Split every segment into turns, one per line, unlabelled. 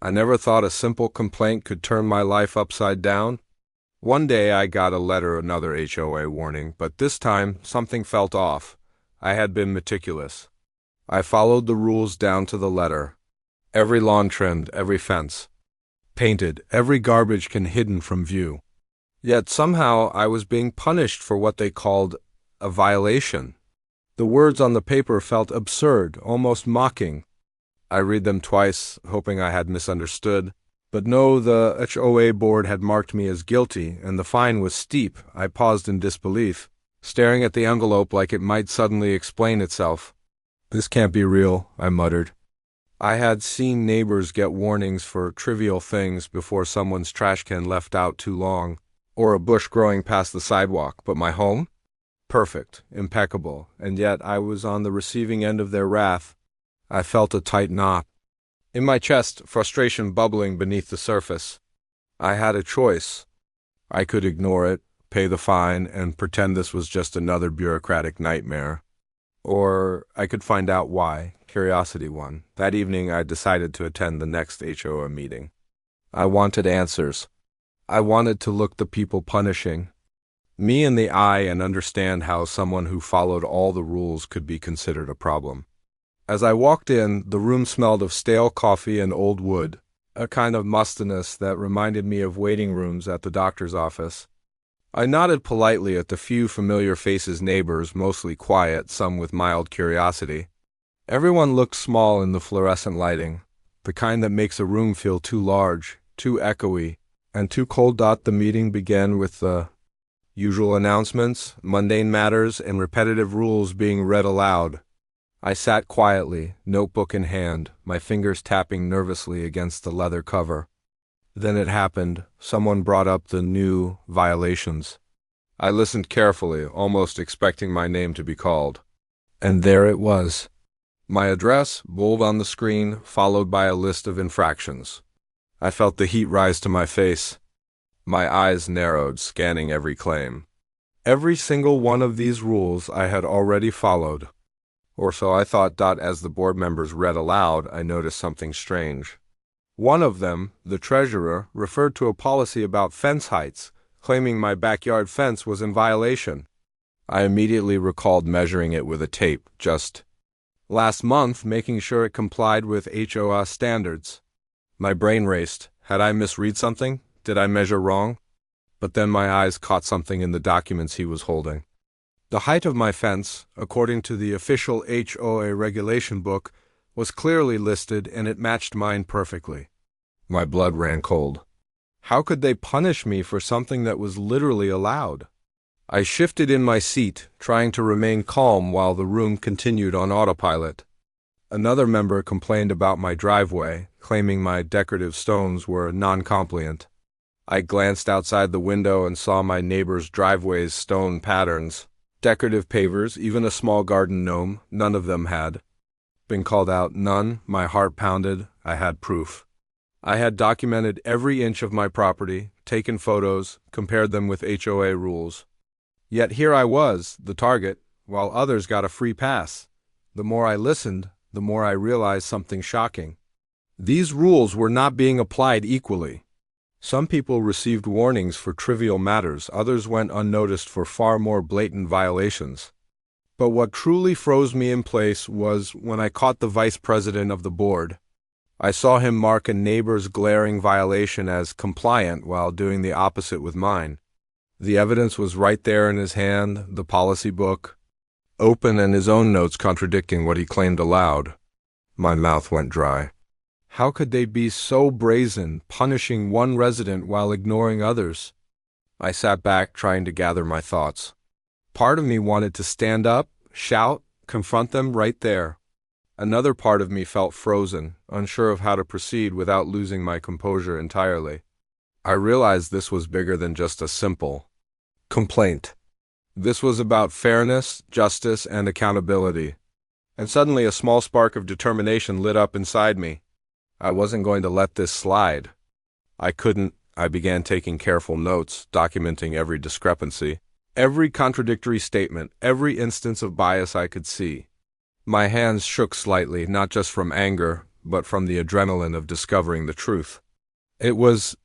I never thought a simple complaint could turn my life upside down. One day I got a letter, another HOA warning, but this time something felt off. I had been meticulous. I followed the rules down to the letter. Every lawn trimmed, every fence painted, every garbage can hidden from view. Yet somehow I was being punished for what they called a violation. The words on the paper felt absurd, almost mocking. I read them twice, hoping I had misunderstood. But no, the HOA board had marked me as guilty, and the fine was steep. I paused in disbelief, staring at the envelope like it might suddenly explain itself. "This can't be real," I muttered. I had seen neighbors get warnings for trivial things before someone's trash can left out too long, or a bush growing past the sidewalk, but my home? Perfect, impeccable, and yet I was on the receiving end of their wrath. I felt a tight knot in my chest, frustration bubbling beneath the surface. I had a choice. I could ignore it, pay the fine, and pretend this was just another bureaucratic nightmare. Or I could find out why. Curiosity won. That evening I decided to attend the next HOA meeting. I wanted answers. I wanted to look the people punishing me in the eye and understand how someone who followed all the rules could be considered a problem. As I walked in, the room smelled of stale coffee and old wood, a kind of mustiness that reminded me of waiting rooms at the doctor's office. I nodded politely at the few familiar faces, neighbors, mostly quiet, some with mild curiosity. Everyone looked small in the fluorescent lighting, the kind that makes a room feel too large, too echoey, and too cold. The meeting began with the usual announcements, mundane matters, and repetitive rules being read aloud. I sat quietly, notebook in hand, my fingers tapping nervously against the leather cover. Then it happened. Someone brought up the new violations. I listened carefully, almost expecting my name to be called. And there it was. My address, bold on the screen, followed by a list of infractions. I felt the heat rise to my face. My eyes narrowed, scanning every claim. Every single one of these rules I had already followed. Or so I thought. As the board members read aloud, I noticed something strange. One of them, the treasurer, referred to a policy about fence heights, claiming my backyard fence was in violation. I immediately recalled measuring it with a tape, just last month, making sure it complied with HOA standards. My brain raced. Had I misread something? Did I measure wrong? But then my eyes caught something in the documents he was holding. The height of my fence, according to the official HOA regulation book, was clearly listed, and it matched mine perfectly. My blood ran cold. How could they punish me for something that was literally allowed? I shifted in my seat, trying to remain calm while the room continued on autopilot. Another member complained about my driveway, claiming my decorative stones were non-compliant. I glanced outside the window and saw my neighbor's driveway's stone patterns. Decorative pavers, even a small garden gnome, none of them had been called out. None. My heart pounded. I had proof. I had documented every inch of my property, taken photos, compared them with HOA rules. Yet here I was, the target, while others got a free pass. The more I listened, the more I realized something shocking. These rules were not being applied equally. Some people received warnings for trivial matters, others went unnoticed for far more blatant violations. But what truly froze me in place was when I caught the vice president of the board. I saw him mark a neighbor's glaring violation as compliant while doing the opposite with mine. The evidence was right there in his hand, the policy book, open, and his own notes contradicting what he claimed aloud. My mouth went dry. How could they be so brazen, punishing one resident while ignoring others? I sat back, trying to gather my thoughts. Part of me wanted to stand up, shout, confront them right there. Another part of me felt frozen, unsure of how to proceed without losing my composure entirely. I realized this was bigger than just a simple complaint. This was about fairness, justice, and accountability. And suddenly a small spark of determination lit up inside me. I wasn't going to let this slide. I began taking careful notes, documenting every discrepancy, every contradictory statement, every instance of bias I could see. My hands shook slightly, not just from anger, but from the adrenaline of discovering the truth. It was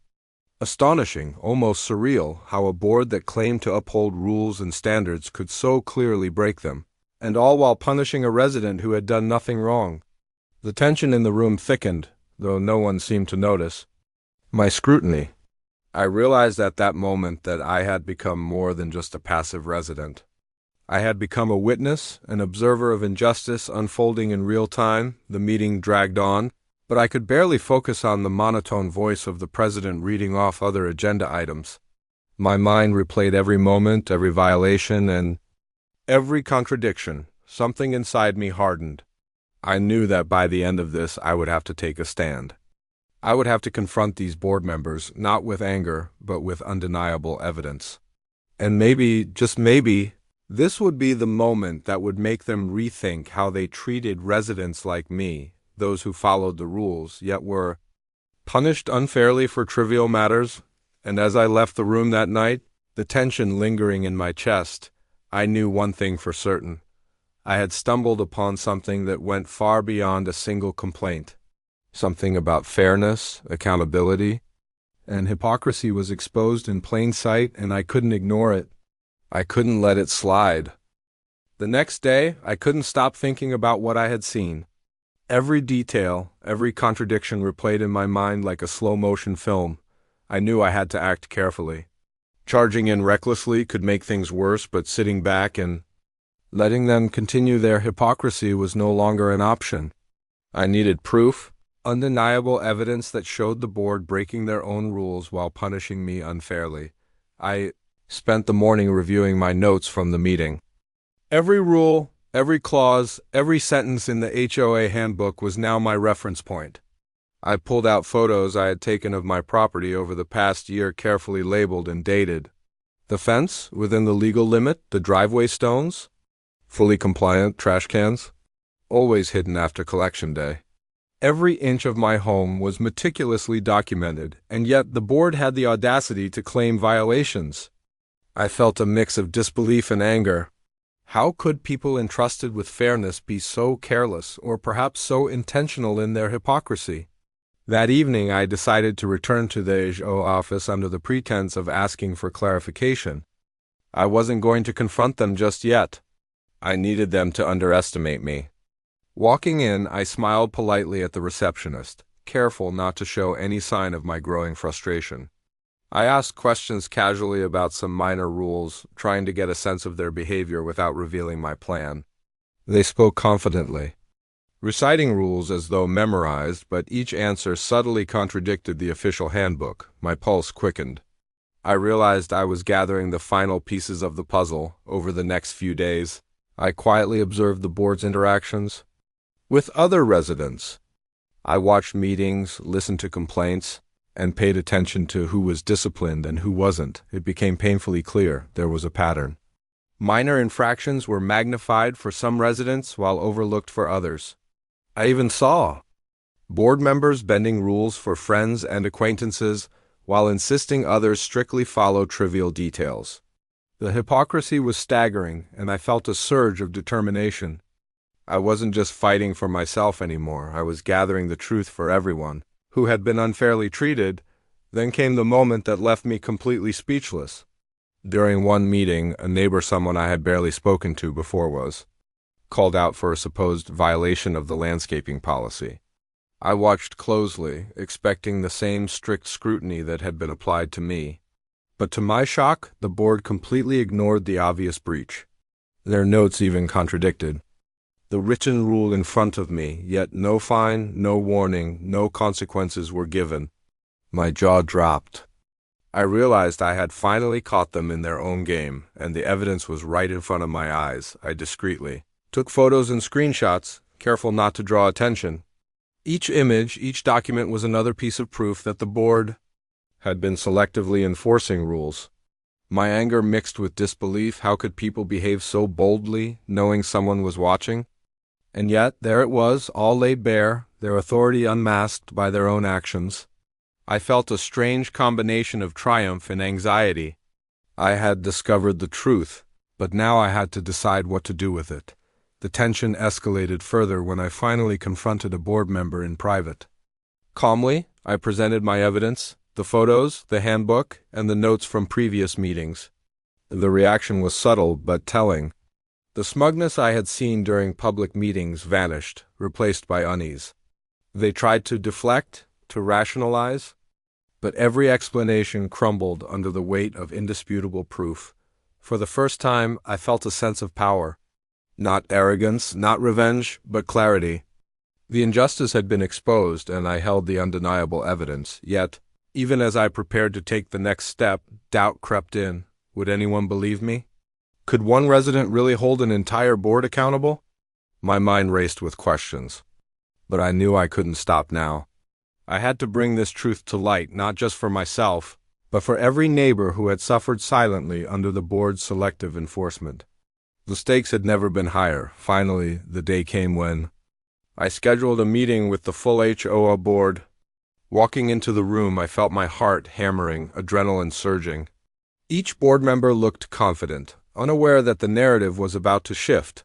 astonishing, almost surreal, how a board that claimed to uphold rules and standards could so clearly break them, and all while punishing a resident who had done nothing wrong. The tension in the room thickened, though no one seemed to notice my scrutiny. I realized at that moment that I had become more than just a passive resident. I had become a witness, an observer of injustice unfolding in real time. The meeting dragged on, but I could barely focus on the monotone voice of the president reading off other agenda items. My mind replayed every moment, every violation, and every contradiction. Something inside me hardened. I knew that by the end of this I would have to take a stand. I would have to confront these board members, not with anger, but with undeniable evidence. And maybe, just maybe, this would be the moment that would make them rethink how they treated residents like me, those who followed the rules, yet were punished unfairly for trivial matters. And as I left the room that night, the tension lingering in my chest, I knew one thing for certain. I had stumbled upon something that went far beyond a single complaint. Something about fairness, accountability, and hypocrisy was exposed in plain sight, and I couldn't ignore it. I couldn't let it slide. The next day, I couldn't stop thinking about what I had seen. Every detail, every contradiction replayed in my mind like a slow-motion film. I knew I had to act carefully. Charging in recklessly could make things worse, but sitting back and letting them continue their hypocrisy was no longer an option. I needed proof, undeniable evidence that showed the board breaking their own rules while punishing me unfairly. I spent the morning reviewing my notes from the meeting. Every rule, every clause, every sentence in the HOA handbook was now my reference point. I pulled out photos I had taken of my property over the past year, carefully labeled and dated. The fence, within the legal limit, the driveway stones, fully compliant trash cans, always hidden after collection day. Every inch of my home was meticulously documented, and yet the board had the audacity to claim violations. I felt a mix of disbelief and anger. How could people entrusted with fairness be so careless, or perhaps so intentional in their hypocrisy? That evening I decided to return to the HOA office under the pretense of asking for clarification. I wasn't going to confront them just yet. I needed them to underestimate me. Walking in, I smiled politely at the receptionist, careful not to show any sign of my growing frustration. I asked questions casually about some minor rules, trying to get a sense of their behavior without revealing my plan. They spoke confidently, reciting rules as though memorized, but each answer subtly contradicted the official handbook. My pulse quickened. I realized I was gathering the final pieces of the puzzle. Over the next few days, I quietly observed the board's interactions with other residents. I watched meetings, listened to complaints, and paid attention to who was disciplined and who wasn't. It became painfully clear there was a pattern. Minor infractions were magnified for some residents while overlooked for others. I even saw board members bending rules for friends and acquaintances while insisting others strictly follow trivial details. The hypocrisy was staggering, and I felt a surge of determination. I wasn't just fighting for myself anymore. I was gathering the truth for everyone who had been unfairly treated. Then came the moment that left me completely speechless. During one meeting, a neighbor someone I had barely spoken to before was called out for a supposed violation of the landscaping policy. I watched closely, expecting the same strict scrutiny that had been applied to me. But to my shock, the board completely ignored the obvious breach. Their notes even contradicted the written rule in front of me, yet no fine, no warning, no consequences were given. My jaw dropped. I realized I had finally caught them in their own game, and the evidence was right in front of my eyes. I discreetly took photos and screenshots, careful not to draw attention. Each image, each document was another piece of proof that the board had been selectively enforcing rules. My anger mixed with disbelief. How could people behave so boldly, knowing someone was watching? And yet, there it was, all laid bare, their authority unmasked by their own actions. I felt a strange combination of triumph and anxiety. I had discovered the truth, but now I had to decide what to do with it. The tension escalated further when I finally confronted a board member in private. Calmly, I presented my evidence, the photos, the handbook, and the notes from previous meetings. The reaction was subtle but telling. The smugness I had seen during public meetings vanished, replaced by unease. They tried to deflect, to rationalize, but every explanation crumbled under the weight of indisputable proof. For the first time, I felt a sense of power. Not arrogance, not revenge, but clarity. The injustice had been exposed, and I held the undeniable evidence. Yet, even as I prepared to take the next step, doubt crept in. Would anyone believe me? Could one resident really hold an entire board accountable? My mind raced with questions. But I knew I couldn't stop now. I had to bring this truth to light, not just for myself, but for every neighbor who had suffered silently under the board's selective enforcement. The stakes had never been higher. Finally, the day came when I scheduled a meeting with the full HOA board. Walking into the room, I felt my heart hammering, adrenaline surging. Each board member looked confident, unaware that the narrative was about to shift.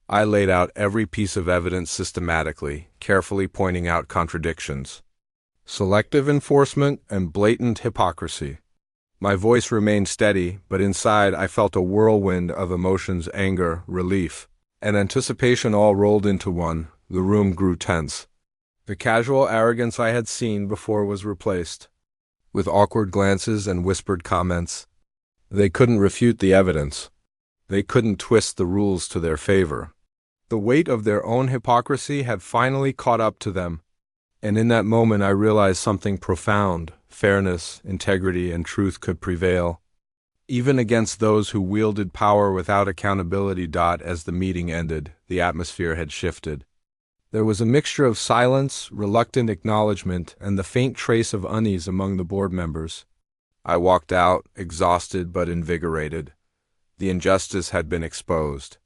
I laid out every piece of evidence systematically, carefully pointing out contradictions. Selective enforcement and blatant hypocrisy. My voice remained steady, but inside I felt a whirlwind of emotions, anger, relief, and anticipation all rolled into one. The room grew tense. The casual arrogance I had seen before was replaced with awkward glances and whispered comments. They couldn't refute the evidence. They couldn't twist the rules to their favor. The weight of their own hypocrisy had finally caught up to them, and in that moment I realized something profound. Fairness, integrity, and truth could prevail, even against those who wielded power without accountability. As the meeting ended, the atmosphere had shifted. There was a mixture of silence, reluctant acknowledgement, and the faint trace of unease among the board members. I walked out, exhausted but invigorated. The injustice had been exposed.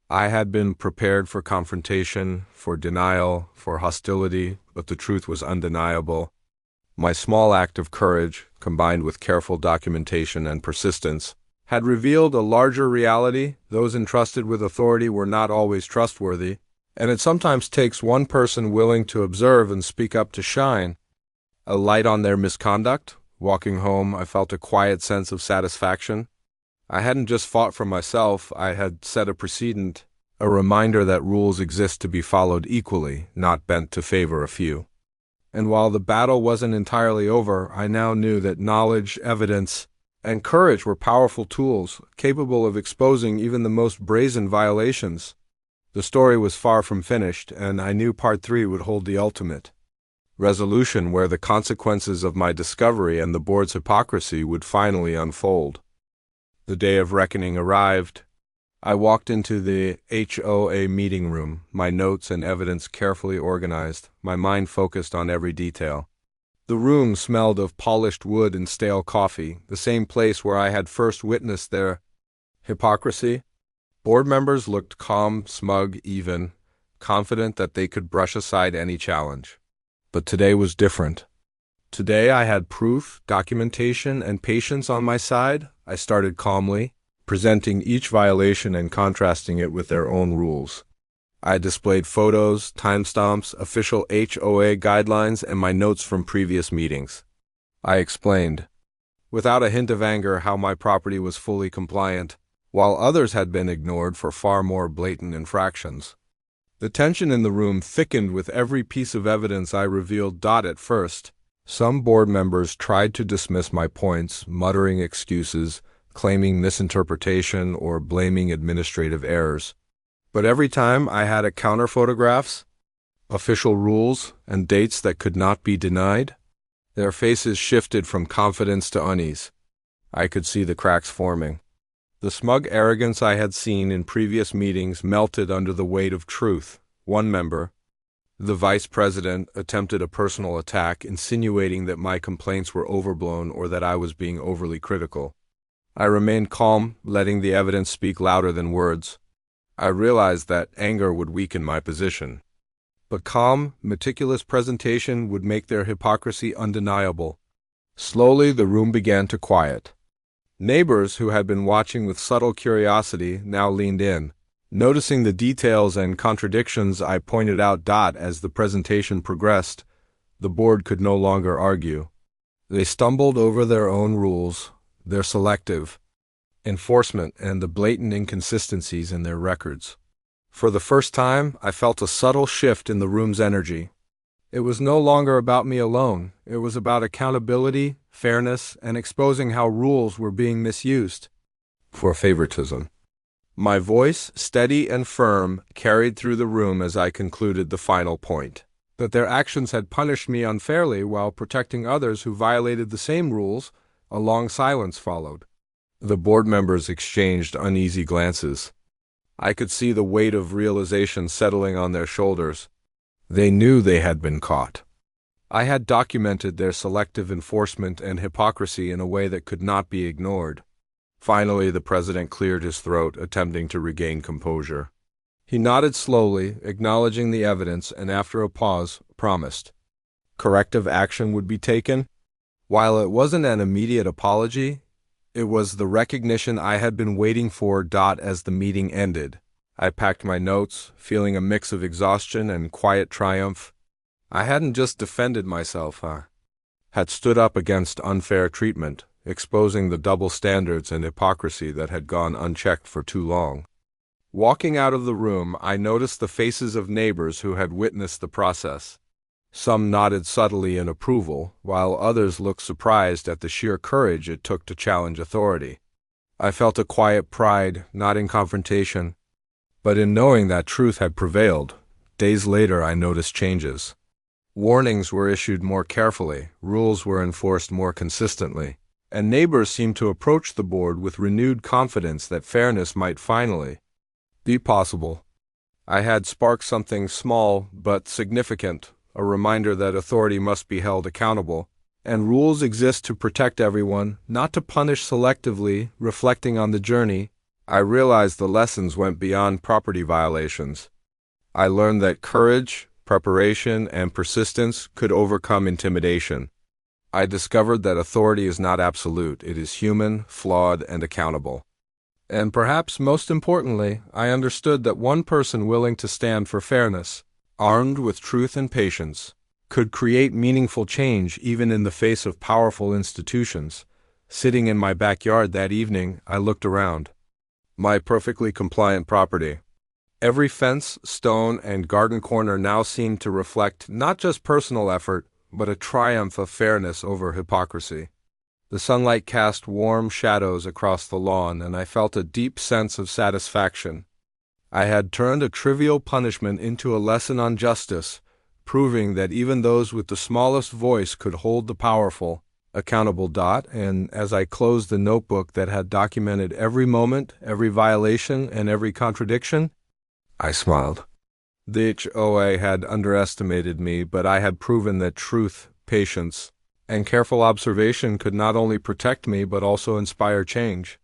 I had been prepared for confrontation, for denial, for hostility, but the truth was undeniable. My small act of courage, combined with careful documentation and persistence, had revealed a larger reality. Those entrusted with authority were not always trustworthy, and it sometimes takes one person willing to observe and speak up to shine a light on their misconduct. Walking home, I felt a quiet sense of satisfaction. I hadn't just fought for myself, I had set a precedent, a reminder that rules exist to be followed equally, not bent to favor a few. And while the battle wasn't entirely over, I now knew that knowledge, evidence, and courage were powerful tools, capable of exposing even the most brazen violations. The story was far from finished, and I knew Part 3 would hold the ultimate resolution, where the consequences of my discovery and the board's hypocrisy would finally unfold. The day of reckoning arrived. I walked into the HOA meeting room, my notes and evidence carefully organized, my mind focused on every detail. The room smelled of polished wood and stale coffee, the same place where I had first witnessed their hypocrisy. Board members looked calm, smug, even, confident that they could brush aside any challenge. But today was different. Today I had proof, documentation, and patience on my side. I started calmly, presenting each violation and contrasting it with their own rules. I displayed photos, timestamps, official HOA guidelines, and my notes from previous meetings. I explained, without a hint of anger, how my property was fully compliant, while others had been ignored for far more blatant infractions. The tension in the room thickened with every piece of evidence I revealed. At first, some board members tried to dismiss my points, muttering excuses, claiming misinterpretation, or blaming administrative errors. But every time I had a counter photographs, official rules, and dates that could not be denied, their faces shifted from confidence to unease. I could see the cracks forming. The smug arrogance I had seen in previous meetings melted under the weight of truth. One member, the vice president, attempted a personal attack, insinuating that my complaints were overblown or that I was being overly critical. I remained calm, letting the evidence speak louder than words. I realized that anger would weaken my position, but calm, meticulous presentation would make their hypocrisy undeniable. Slowly, the room began to quiet. Neighbors who had been watching with subtle curiosity now leaned in, Noticing the details and contradictions, I pointed out as the presentation progressed. The board could no longer argue. They stumbled over their own rules, their selective enforcement, and the blatant inconsistencies in their records. For the first time, I felt a subtle shift in the room's energy. It was no longer about me alone. It was about accountability, fairness, and exposing how rules were being misused for favoritism. My voice, steady and firm, carried through the room as I concluded the final point: that their actions had punished me unfairly while protecting others who violated the same rules. A long silence followed. The board members exchanged uneasy glances. I could see the weight of realization settling on their shoulders. They knew they had been caught. I had documented their selective enforcement and hypocrisy in a way that could not be ignored. Finally, the president cleared his throat, attempting to regain composure. He nodded slowly, acknowledging the evidence, and after a pause, promised corrective action would be taken. While it wasn't an immediate apology, it was the recognition I had been waiting for. As the meeting ended, I packed my notes, feeling a mix of exhaustion and quiet triumph. I hadn't just defended myself, had stood up against unfair treatment, exposing the double standards and hypocrisy that had gone unchecked for too long. Walking out of the room, I noticed the faces of neighbors who had witnessed the process. Some nodded subtly in approval, while others looked surprised at the sheer courage it took to challenge authority. I felt a quiet pride, not in confrontation, but in knowing that truth had prevailed. Days later, I noticed changes. Warnings were issued more carefully, rules were enforced more consistently, and neighbors seemed to approach the board with renewed confidence that fairness might finally be possible. I had sparked something small but significant, a reminder that authority must be held accountable, and rules exist to protect everyone, not to punish selectively. Reflecting on the journey, I realized the lessons went beyond property violations. I learned that courage, preparation, and persistence could overcome intimidation. I discovered that authority is not absolute. It is human, flawed, and accountable. And perhaps most importantly, I understood that one person willing to stand for fairness, armed with truth and patience, could create meaningful change even in the face of powerful institutions. Sitting in my backyard that evening, I looked around. My perfectly compliant property. Every fence, stone, and garden corner now seemed to reflect not just personal effort, but a triumph of fairness over hypocrisy. The sunlight cast warm shadows across the lawn, and I felt a deep sense of satisfaction. I had turned a trivial punishment into a lesson on justice, proving that even those with the smallest voice could hold the powerful accountable. And as I closed the notebook that had documented every moment, every violation, and every contradiction, I smiled. The HOA had underestimated me, but I had proven that truth, patience, and careful observation could not only protect me but also inspire change.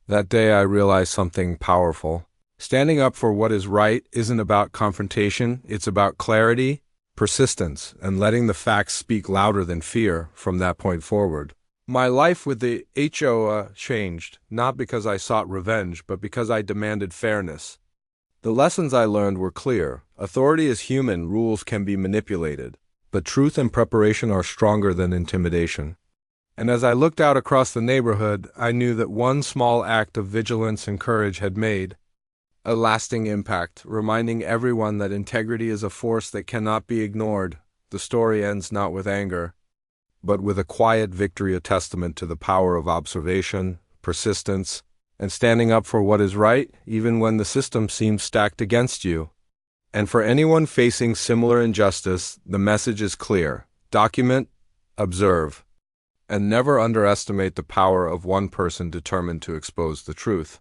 That day I realized something powerful. Standing up for what is right isn't about confrontation, it's about clarity, persistence, and letting the facts speak louder than fear. From that point forward, my life with the HOA changed, not because I sought revenge, but because I demanded fairness. The lessons I learned were clear. Authority is human, rules can be manipulated, but truth and preparation are stronger than intimidation. And as I looked out across the neighborhood, I knew that one small act of vigilance and courage had made a lasting impact, reminding everyone that integrity is a force that cannot be ignored. The story ends not with anger, but with a quiet victory, a testament to the power of observation, persistence, and standing up for what is right, even when the system seems stacked against you. And for anyone facing similar injustice, the message is clear: document, observe, and never underestimate the power of one person determined to expose the truth.